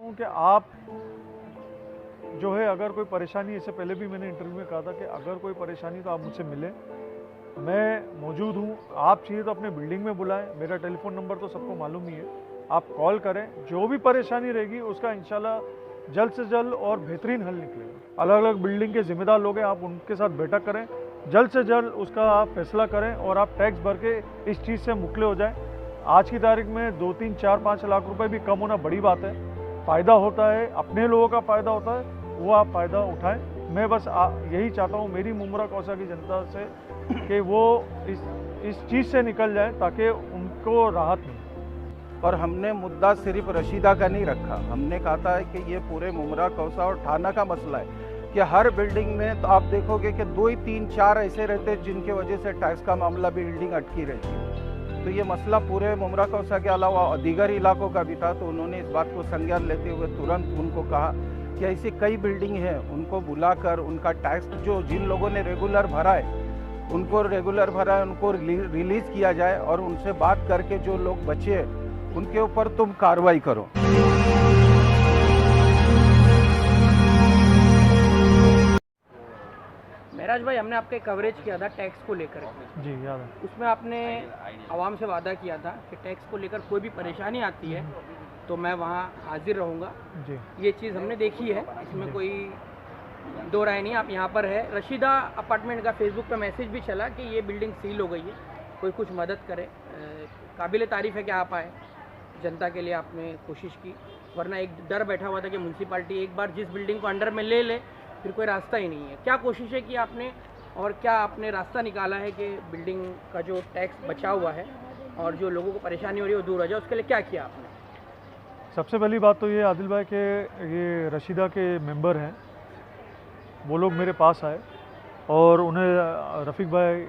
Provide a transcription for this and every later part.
हूँ कि आप जो है अगर कोई परेशानी, इससे पहले भी मैंने इंटरव्यू में कहा था कि अगर कोई परेशानी तो आप मुझसे मिलें, मैं मौजूद हूँ। आप चाहिए तो अपने बिल्डिंग में बुलाएं, मेरा टेलीफोन नंबर तो सबको मालूम ही है, आप कॉल करें, जो भी परेशानी रहेगी उसका इंशाल्लाह जल्द से जल्द और बेहतरीन हल निकलेगा। अलग अलग बिल्डिंग के जिम्मेदार लोग हैं, आप उनके साथ बैठक करें, जल्द से जल्द उसका आप फैसला करें और आप टैक्स भर के इस चीज़ से मुक्ले हो जाएं। आज की तारीख में 2, 3, 4, 5 लाख रुपए भी कम होना बड़ी बात है। फ़ायदा होता है, अपने लोगों का फ़ायदा होता है, वो आप फ़ायदा उठाएं। मैं बस यही चाहता हूँ मेरी मुमरा कौसा की जनता से कि वो इस चीज़ से निकल जाए ताकि उनको राहत मिले। और हमने मुद्दा सिर्फ रशीदा का नहीं रखा, हमने कहा था कि ये पूरे मुमरा कौसा और थाना का मसला है कि हर बिल्डिंग में तो आप देखोगे कि 2, 3, 4 ऐसे रहते हैं जिनके वजह से टैक्स का मामला बिल्डिंग अटकी रहती है। तो ये मसला पूरे मुमरा कौसा के अलावा दीगर इलाकों का भी था। तो उन्होंने इस बात को संज्ञान लेते हुए तुरंत उनको कहा कि ऐसी कई बिल्डिंग हैं, उनको बुलाकर उनका टैक्स जो जिन लोगों ने रेगुलर भरा है उनको रिलीज़ किया जाए और उनसे बात करके जो लोग बचे उनके ऊपर तुम कार्रवाई करो। महराज भाई, हमने आपके कवरेज किया था टैक्स को लेकर के। जी याद है। उसमें आपने आवाम से वादा किया था कि टैक्स को लेकर कोई भी परेशानी आती है तो मैं वहाँ हाजिर रहूँगा। जी ये चीज़ हमने देखी है, इसमें कोई दो राय नहीं। आप यहाँ पर है, रशीदा अपार्टमेंट का फेसबुक पे मैसेज भी चला कि ये बिल्डिंग सील हो गई है, कोई कुछ मदद करे। काबिल तारीफ़ है कि आप आए, जनता के लिए आपने कोशिश की, वरना एक डर बैठा हुआ था कि म्यूनसिपाल्टी एक बार जिस बिल्डिंग को अंडर में ले ले फिर कोई रास्ता ही नहीं है। क्या कोशिशें की आपने और क्या आपने रास्ता निकाला है कि बिल्डिंग का जो टैक्स बचा हुआ है और जो लोगों को परेशानी हो रही है वो दूर हो जाए, उसके लिए क्या किया आपने? सबसे पहली बात तो ये आदिल भाई के ये रशीदा के मेंबर हैं, वो लोग मेरे पास आए और उन्हें रफ़ीक भाई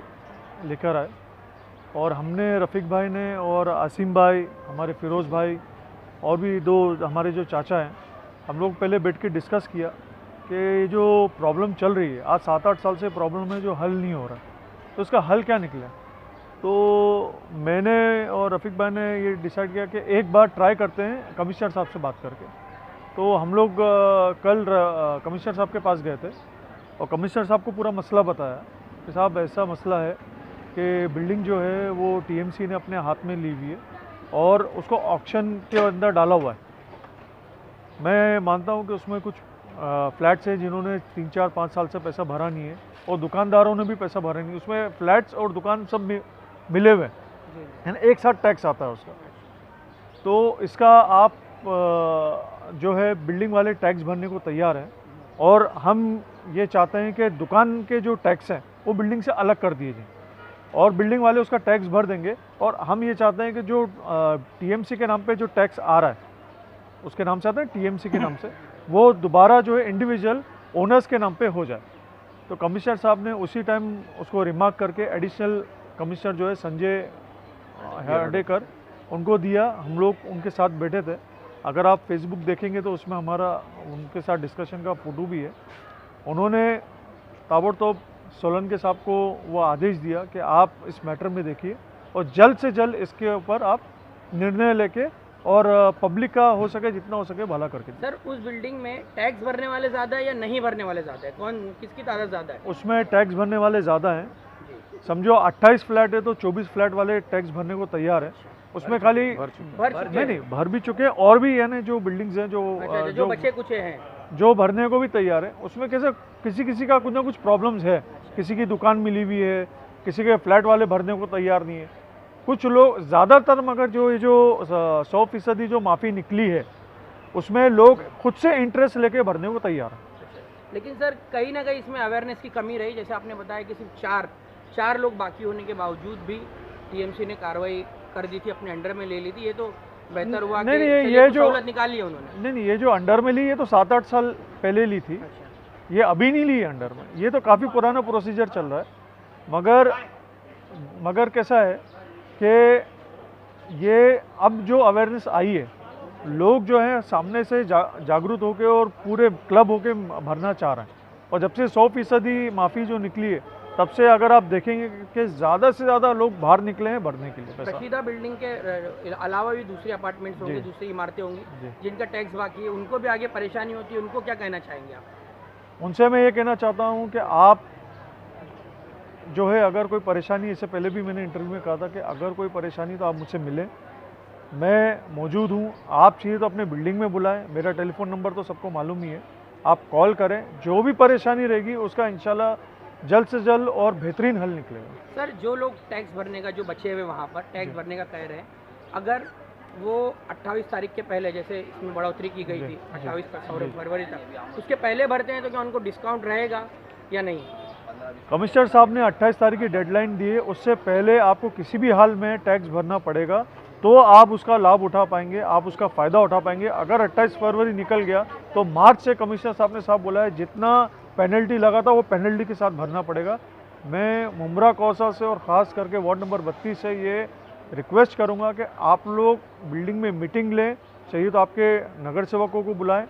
लेकर आए और हमने रफ़ीक भाई ने और आसिम भाई, हमारे फ़िरोज़ भाई और भी 2 हमारे जो चाचा हैं, हम लोग पहले बैठ के डिस्कस किया कि जो प्रॉब्लम चल रही है, आज 7-8 साल से प्रॉब्लम है जो हल नहीं हो रहा, तो उसका हल क्या निकला। तो मैंने और रफ़ीक भाई ने ये डिसाइड किया कि एक बार ट्राई करते हैं कमिश्नर साहब से बात करके। तो हम लोग कल कमिश्नर साहब के पास गए थे और कमिश्नर साहब को पूरा मसला बताया कि साहब ऐसा मसला है कि बिल्डिंग जो है वो टीएमसी ने अपने हाथ में ली हुई है और उसको ऑक्शन के अंदर डाला हुआ है। मैं मानता हूँ कि उसमें कुछ फ्लैट्स हैं जिन्होंने 3, 4, 5 साल से पैसा भरा नहीं है और दुकानदारों ने भी पैसा भरा नहीं, उसमें फ्लैट्स और दुकान सब मिले हुए हैं, एक साथ टैक्स आता है उसका। तो इसका आप जो है बिल्डिंग वाले टैक्स भरने को तैयार हैं और हम ये चाहते हैं कि दुकान के जो टैक्स हैं वो बिल्डिंग से अलग कर दिए जाएं और बिल्डिंग वाले उसका टैक्स भर देंगे। और हम ये चाहते हैं कि जो टीएमसी के नाम पे जो टैक्स आ रहा है, उसके नाम से आता है टीएमसी के नाम से, वो दोबारा जो है इंडिविजुअल ओनर्स के नाम पे हो जाए। तो कमिश्नर साहब ने उसी टाइम उसको रिमार्क करके एडिशनल कमिश्नर जो है संजय हर्डेकर, उनको दिया। हम लोग उनके साथ बैठे थे, अगर आप फेसबुक देखेंगे तो उसमें हमारा उनके साथ डिस्कशन का फोटो भी है। उन्होंने ताबड़तोड़ सोलन के साहब को वो आदेश दिया कि आप इस मैटर में देखिए और जल्द से जल्द इसके ऊपर आप निर्णय लेके और पब्लिक का हो सके जितना हो सके भला करके। सर, उस बिल्डिंग में टैक्स भरने वाले ज़्यादा है या नहीं भरने वाले ज़्यादा है? कौन, किसकी तादाद ज़्यादा है? उसमें टैक्स भरने वाले ज़्यादा हैं। समझो 28 फ्लैट है तो 24 फ्लैट वाले टैक्स भरने को तैयार है। उसमें खाली नहीं भर भी चुके हैं और भी यानी जो बिल्डिंग्स हैं जो बचे कुछ हैं जो भरने को भी तैयार है। उसमें कैसे किसी का कुछ ना कुछ प्रॉब्लम्स है, किसी की दुकान मिली हुई है, किसी के फ्लैट वाले भरने को तैयार नहीं है। कुछ लोग ज़्यादातर, मगर जो 100% जो माफ़ी निकली है उसमें लोग खुद से इंटरेस्ट लेके भरने को तैयार हैं। लेकिन सर, कहीं ना कहीं इसमें अवेयरनेस की कमी रही। जैसे आपने बताया कि सिर्फ चार लोग बाकी होने के बावजूद भी टीएमसी ने कार्रवाई कर दी थी, अपने अंडर में ले ली थी। ये तो बेहतर हुआ कि ये जो सहूलत निकाली है उन्होंने। नहीं, ये जो अंडर में ली ये तो 7-8 साल पहले ली थी। ये अभी नहीं ली है अंडर में, ये तो काफ़ी पुराना प्रोसीजर चल रहा है। मगर कैसा है कि ये अब जो अवेयरनेस आई है, लोग जो है सामने से जागरूक होकर और पूरे क्लब होके भरना चाह रहे हैं। और जब से 100% माफ़ी जो निकली है तब से अगर आप देखेंगे कि ज़्यादा से ज़्यादा लोग बाहर निकले हैं भरने के लिए पैसा। रशीदा बिल्डिंग के अलावा भी दूसरी अपार्टमेंट्स होंगे, दूसरी इमारतें होंगी जिनका टैक्स बाकी है, उनको भी आगे परेशानी होती है, उनको क्या कहना चाहेंगे आप? उनसे मैं ये कहना चाहता हूँ कि आप जो है अगर कोई परेशानी, इससे पहले भी मैंने इंटरव्यू में कहा था कि अगर कोई परेशानी तो आप मुझसे मिलें, मैं मौजूद हूँ। आप चाहिए तो अपने बिल्डिंग में बुलाएं, मेरा टेलीफोन नंबर तो सबको मालूम ही है, आप कॉल करें, जो भी परेशानी रहेगी उसका इंशाल्लाह जल्द से जल्द और बेहतरीन हल निकलेगा। सर, जो लोग टैक्स भरने का, जो बचे हुए वहाँ पर टैक्स भरने का कह रहे हैं, अगर वो 28 तारीख के पहले, जैसे इसमें बढ़ोतरी की गई थी 28 फरवरी तक, उसके पहले भरते हैं तो क्या उनको डिस्काउंट रहेगा या नहीं? कमिश्नर साहब ने 28 तारीख की डेडलाइन दी है, उससे पहले आपको किसी भी हाल में टैक्स भरना पड़ेगा, तो आप उसका लाभ उठा पाएंगे, आप उसका फ़ायदा उठा पाएंगे। अगर 28 फरवरी निकल गया तो मार्च से कमिश्नर साहब ने साफ बोला है जितना पेनल्टी लगा था वो पेनल्टी के साथ भरना पड़ेगा। मैं मुमरा कौसा से और ख़ास करके वार्ड नंबर 32 से ये रिक्वेस्ट करूँगा कि आप लोग बिल्डिंग में मीटिंग लें, चाहिए तो आपके नगर सेवकों को बुलाएं,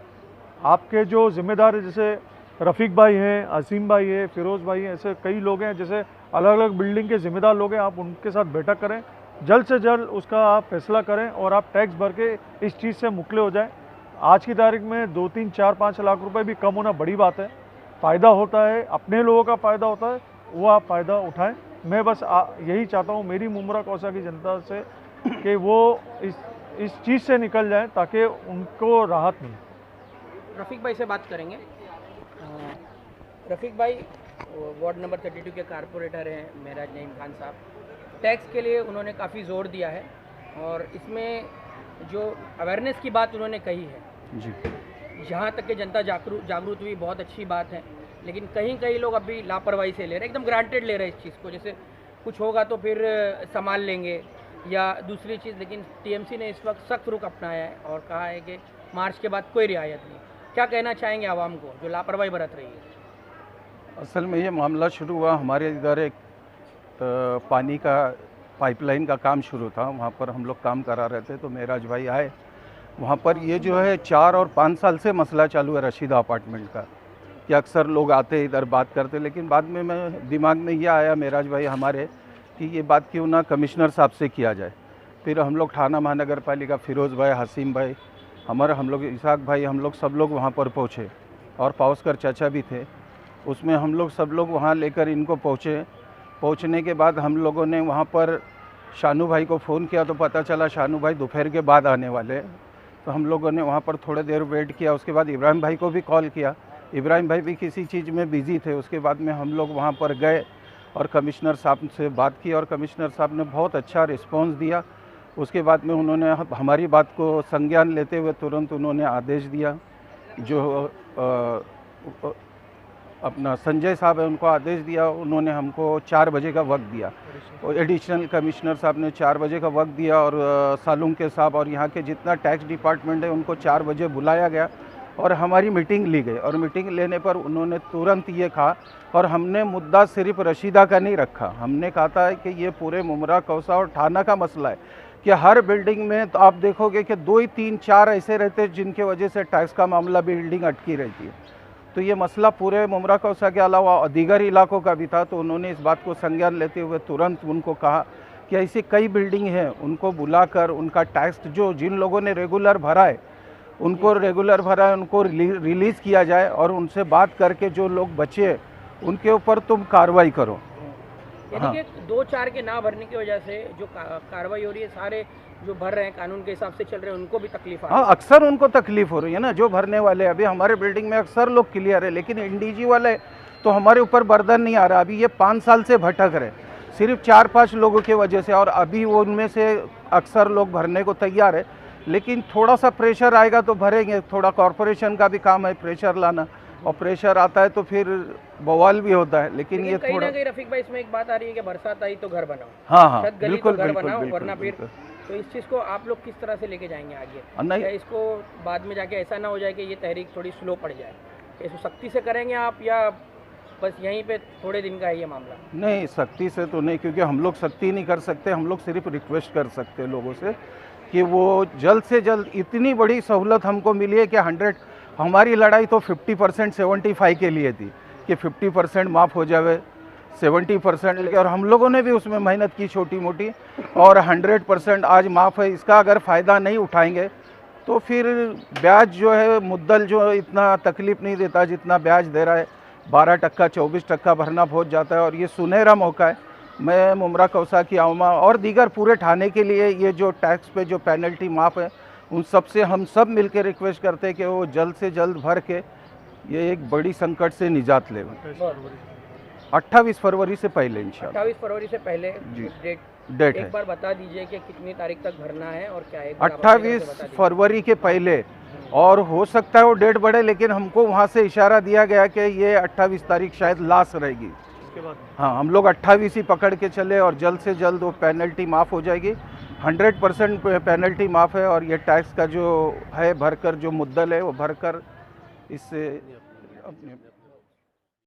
आपके जो जिम्मेदार है जैसे रफ़ीक भाई हैं, असीम भाई है, फिरोज़ भाई हैं, ऐसे कई लोग हैं जैसे अलग अलग बिल्डिंग के ज़िम्मेदार लोग हैं, आप उनके साथ बैठक करें, जल्द से जल्द उसका आप फैसला करें और आप टैक्स भर के इस चीज़ से मुक्ले हो जाएं। आज की तारीख में 2, 3, 4, 5 लाख रुपए भी कम होना बड़ी बात है, फ़ायदा होता है, अपने लोगों का फ़ायदा होता है, वो आप फ़ायदा उठाएं। मैं बस यही चाहता हूँ मेरी मुमरा कौसा की जनता से कि वो इस चीज़ से निकल जाएं ताकि उनको राहत मिले। रफ़ीक भाई से बात करेंगे। रफ़ीक भाई वार्ड नंबर 32 के कारपोरेटर हैं मेराज नईम खान साहब। टैक्स के लिए उन्होंने काफ़ी ज़ोर दिया है और इसमें जो अवेयरनेस की बात उन्होंने कही है जी, जहाँ तक कि जनता जागरूक हुई बहुत अच्छी बात है, लेकिन कहीं लोग अभी लापरवाही से ले रहे हैं, एकदम ग्रांटेड ले रहे हैं इस चीज़ को, जैसे कुछ होगा तो फिर संभाल लेंगे या दूसरी चीज़। लेकिन टीएमसी ने इस वक्त सख्त रुख अपनाया है और कहा है कि मार्च के बाद कोई रियायत नहीं। क्या कहना चाहेंगे आवाम को जो लापरवाही बरत रही है? असल में ये मामला शुरू हुआ हमारे इधर एक पानी का पाइपलाइन का काम शुरू था, वहाँ पर हम लोग काम करा रहे थे, तो मेराज भाई आए वहाँ पर। ये जो है 4 और 5 साल से मसला चालू है रशीदा अपार्टमेंट का, कि अक्सर लोग आते इधर बात करते, लेकिन बाद में मैं दिमाग में ये आया मेराज भाई हमारे कि ये बात क्यों ना कमिश्नर साहब से किया जाए। फिर हम लोग थाना महानगर पालिका, फिरोज़ भाई, हसीम भाई, हम लोग इसाक भाई, हम लोग सब लोग वहाँ पर पहुँचे और पावस्कर चाचा भी थे उसमें। हम लोग सब लोग वहाँ लेकर इनको पहुँचे। पहुँचने के बाद हम लोगों ने वहाँ पर शानू भाई को फ़ोन किया तो पता चला शानू भाई दोपहर के बाद आने वाले, तो हम लोगों ने वहाँ पर थोड़ी देर वेट किया। उसके बाद इब्राहिम भाई को भी कॉल किया, इब्राहिम भाई भी किसी चीज़ में बिज़ी थे। उसके बाद में हम लोग वहाँ पर गए और कमिश्नर साहब से बात की और कमिश्नर साहब ने बहुत अच्छा रिस्पॉन्स दिया। उसके बाद में उन्होंने हमारी बात को संज्ञान लेते हुए तुरंत उन्होंने आदेश दिया, जो अपना संजय साहब है उनको आदेश दिया। उन्होंने हमको 4 बजे का वक्त दिया और एडिशनल कमिश्नर साहब ने 4 बजे का वक्त दिया और सालुम के साहब और यहाँ के जितना टैक्स डिपार्टमेंट है उनको 4 बजे बुलाया गया और हमारी मीटिंग ली गई। और मीटिंग लेने पर उन्होंने तुरंत ये कहा, और हमने मुद्दा सिर्फ रशीदा का नहीं रखा, हमने कहा था कि ये पूरे मुमरा, कौसा और थाना का मसला है, कि हर बिल्डिंग में तो आप देखोगे कि 2, 3, 4 ऐसे रहते हैं जिनके वजह से टैक्स का मामला बिल्डिंग अटकी रहती है। तो ये मसला पूरे मुमरा कौसा के अलावा दीगर इलाकों का भी था। तो उन्होंने इस बात को संज्ञान लेते हुए तुरंत उनको कहा कि ऐसी कई बिल्डिंग हैं, उनको बुलाकर उनका टैक्स जो जिन लोगों ने रेगुलर भरा है उनको रिलीज़ किया जाए और उनसे बात करके जो लोग बचे उनके ऊपर तुम कार्रवाई करो। यानी कि 2-4 के ना भरने की वजह से जो कार्रवाई हो रही है, सारे जो भर रहे हैं कानून के हिसाब से चल रहे हैं उनको भी तकलीफ आ रही है। हाँ, अक्सर उनको तकलीफ हो रही है ना, जो भरने वाले। अभी हमारे बिल्डिंग में अक्सर लोग क्लियर है, लेकिन इंडीजी वाले तो हमारे ऊपर बर्डन नहीं आ रहा। अभी ये 5 साल से भटक रहे सिर्फ 4-5 लोगों की वजह से, और अभी वो उनमें से अक्सर लोग भरने को तैयार है, लेकिन थोड़ा सा प्रेशर आएगा तो भरेंगे। थोड़ा कॉरपोरेशन का भी काम है प्रेशर लाना, और प्रेशर आता है तो फिर बवाल भी होता है। लेकिन ये कहीं थोड़ा ना कहीं रफीक भाई इसमें एक बात आ रही है कि बरसात आई तो घर बनाओ। हाँ, बिल्कुल घर बनाओ, वरना फिर तो इस चीज़ को आप लोग किस तरह से लेके जाएंगे आगे? क्या इसको बाद में जाके ऐसा ना हो जाए कि ये तहरीक थोड़ी स्लो पड़ जाए? इसको सख्ती से करेंगे आप या बस यहीं पे थोड़े दिन का है ये मामला? नहीं, सख्ती से तो नहीं, क्योंकि हम लोग सख्ती नहीं कर सकते। हम लोग सिर्फ रिक्वेस्ट कर सकते हैं लोगों से कि वो जल्द से जल्द, इतनी बड़ी सहूलत हमको मिली है कि 100, हमारी लड़ाई तो 50% 75 के लिए थी कि 50% माफ़ हो जाए, 70% लेके, और हम लोगों ने भी उसमें मेहनत की छोटी मोटी, और 100% आज माफ़ है। इसका अगर फ़ायदा नहीं उठाएंगे तो फिर ब्याज जो है, मुद्दल जो इतना तकलीफ़ नहीं देता जितना ब्याज दे रहा है। 12% 24% भरना बहुत जाता है, और ये सुनहरा मौका है। मैं मुमरा कौसा की आवाम और दीगर पूरे ठाणे के लिए ये जो टैक्स पे जो पेनल्टी माफ़ है, उन सब से हम सब मिलकर रिक्वेस्ट करते हैं कि वो जल्द से जल्द भर के ये एक बड़ी संकट से निजात ले। 28 फरवरी से पहले इंशाल्लाह। 28 फरवरी से पहले जी। डेट है एक बार बता दीजिए कि कितनी तारीख तक भरना है और क्या है। एक बार आप अपने तरफ 28 से बता दीजिए। फरवरी के पहले, और हो सकता है वो डेट बढ़े, लेकिन हमको वहाँ से इशारा दिया गया कि ये 28 तारीख शायद लास्ट रहेगी। इसके बाद हाँ, हम लोग 28 ही पकड़ के चले, और जल्द से जल्द वो पेनल्टी माफ़ हो जाएगी। 100% पेनल्टी माफ़ है, और ये टैक्स का जो है भरकर जो मुद्दल है वो भरकर इससे अपने